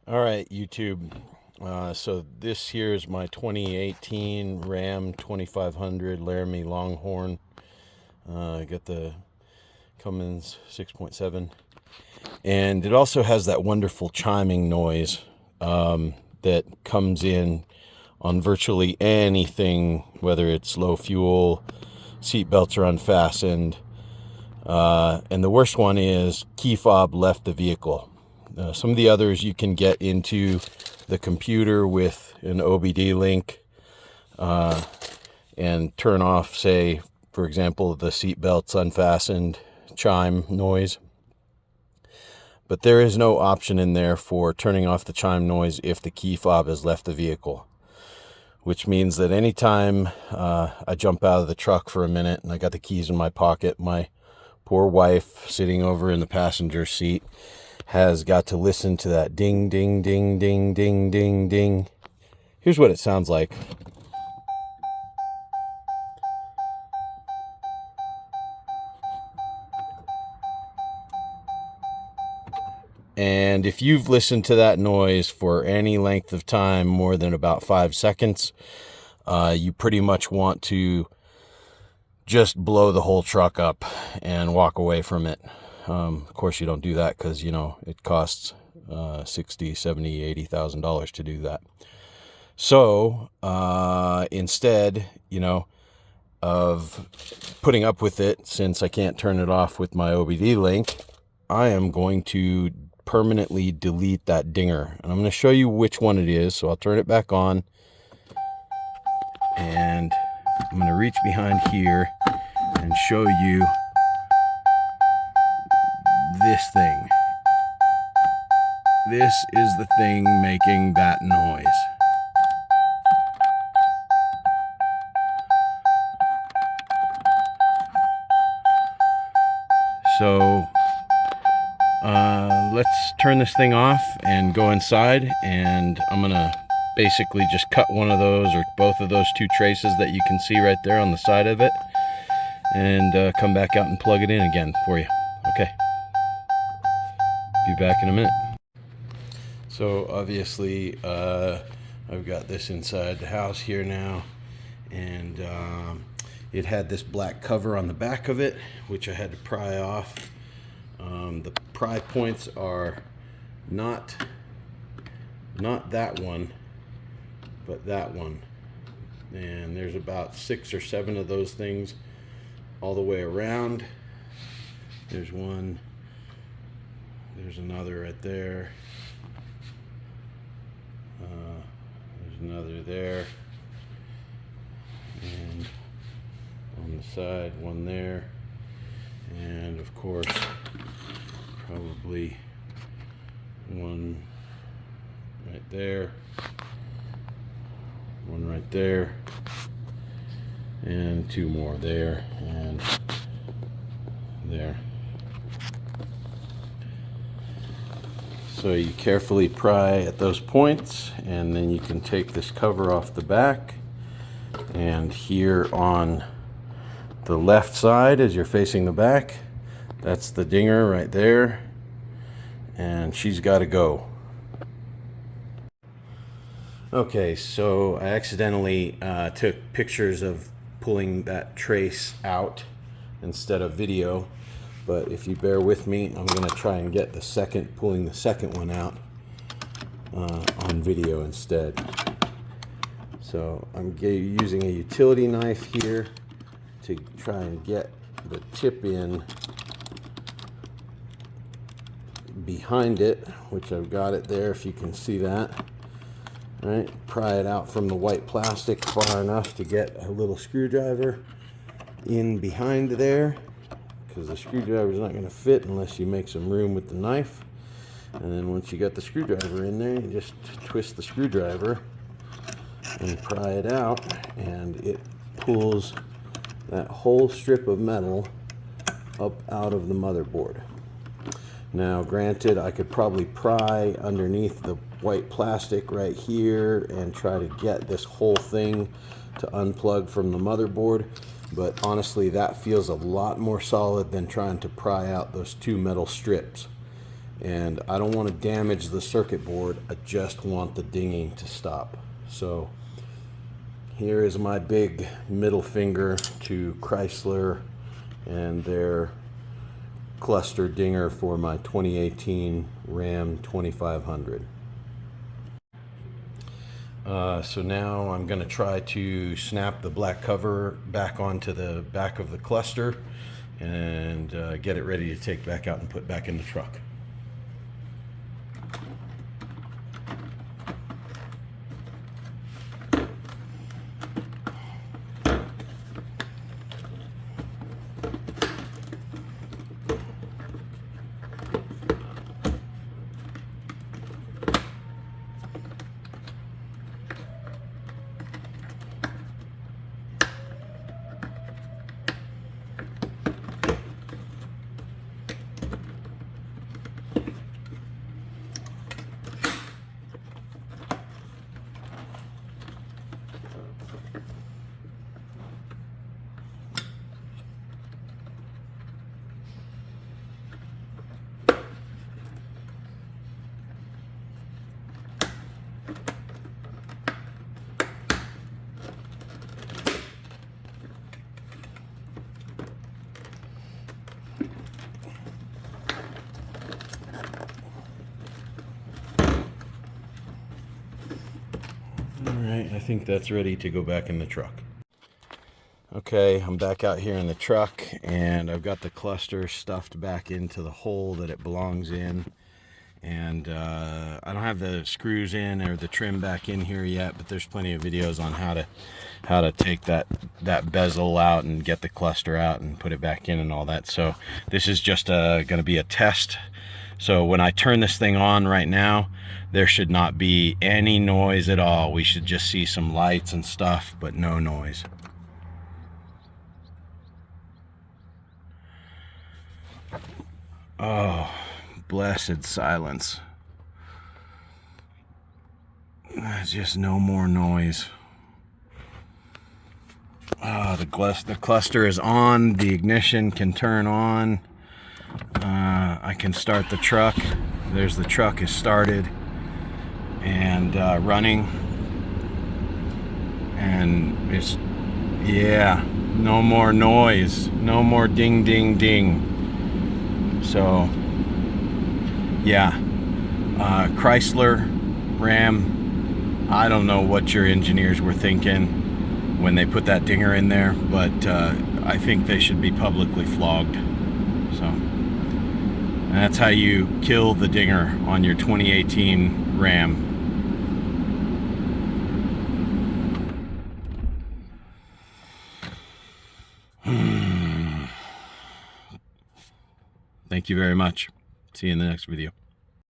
All right, YouTube. So this here is my 2018 RAM 2500 Laramie Longhorn. I got the Cummins 6.7, and it also has that wonderful chiming noise that comes in on virtually anything, whether it's low fuel, seat belts are unfastened, and the worst one is key fob left the vehicle. Some of the others you can get into the computer with an OBD link and turn off, say, for example, the seat belts unfastened chime noise. But there is no option in there for turning off the chime noise if the key fob has left the vehicle, which means that anytime I jump out of the truck for a minute and I got the keys in my pocket, my poor wife sitting over in the passenger seat has got to listen to that ding, ding, ding, ding, ding, ding, ding. Here's what it sounds like. And if you've listened to that noise for any length of time, more than about 5 seconds, you pretty much want to just blow the whole truck up and walk away from it. Of course, you don't do that because, it costs $60,000, $70,000, $80,000 to do that. So instead, of putting up with it, since I can't turn it off with my OBD link, I am going to permanently delete that dinger. And I'm going to show you which one it is. So I'll turn it back on. And I'm going to reach behind here and show you this thing. This is the thing making that noise. So let's turn this thing off and go inside, and I'm gonna basically just cut one of those or both of those two traces that you can see right there on the side of it, and come back out and plug it in again for you. Okay, be back in a minute. So obviously I've got this inside the house here now, and it had this black cover on the back of it, which I had to pry off. The pry points are not that one, but that one. And there's about 6 or 7 of those things all the way around. There's one, there's another right there, there's another there, and on the side one there, and of course probably one right there, one right there, and 2 more there and there. So you carefully pry at those points, and then you can take this cover off the back, and here on the left side as you're facing the back, that's the dinger right there, and she's got to go. Okay, so I accidentally took pictures of pulling that trace out instead of video, but if you bear with me, I'm going to try and get pulling the second one out on video instead. So I'm using a utility knife here to try and get the tip in behind it, which I've got it there, if you can see that. All right, pry it out from the white plastic far enough to get a little screwdriver in behind there, because the screwdriver is not going to fit unless you make some room with the knife. And then once you got the screwdriver in there, you just twist the screwdriver and pry it out, and it pulls that whole strip of metal up out of the motherboard. Now, granted, I could probably pry underneath the white plastic right here and try to get this whole thing to unplug from the motherboard, but honestly, that feels a lot more solid than trying to pry out those 2 metal strips. and I don't want to damage the circuit board. I just want the dinging to stop. So here is my big middle finger to Chrysler and their cluster dinger for my 2018 RAM 2500. So now I'm going to try to snap the black cover back onto the back of the cluster and get it ready to take back out and put back in the truck. Alright, I think that's ready to go back in the truck. Okay, I'm back out here in the truck and I've got the cluster stuffed back into the hole that it belongs in. And I don't have the screws in or the trim back in here yet, but there's plenty of videos on how to take that bezel out and get the cluster out and put it back in and all that. So this is just going to be a test. So when I turn this thing on right now, there should not be any noise at all. We should just see some lights and stuff, but no noise. Oh, blessed silence. There's just no more noise. The cluster is on. The ignition can turn on. I can start the truck. There's the truck is started and running. And it's, yeah, no more noise. No more ding, ding, ding. So, yeah. Chrysler, RAM, I don't know what your engineers were thinking when they put that dinger in there, but I think they should be publicly flogged. So, and that's how you kill the dinger on your 2018 RAM. Thank you very much. See you in the next video.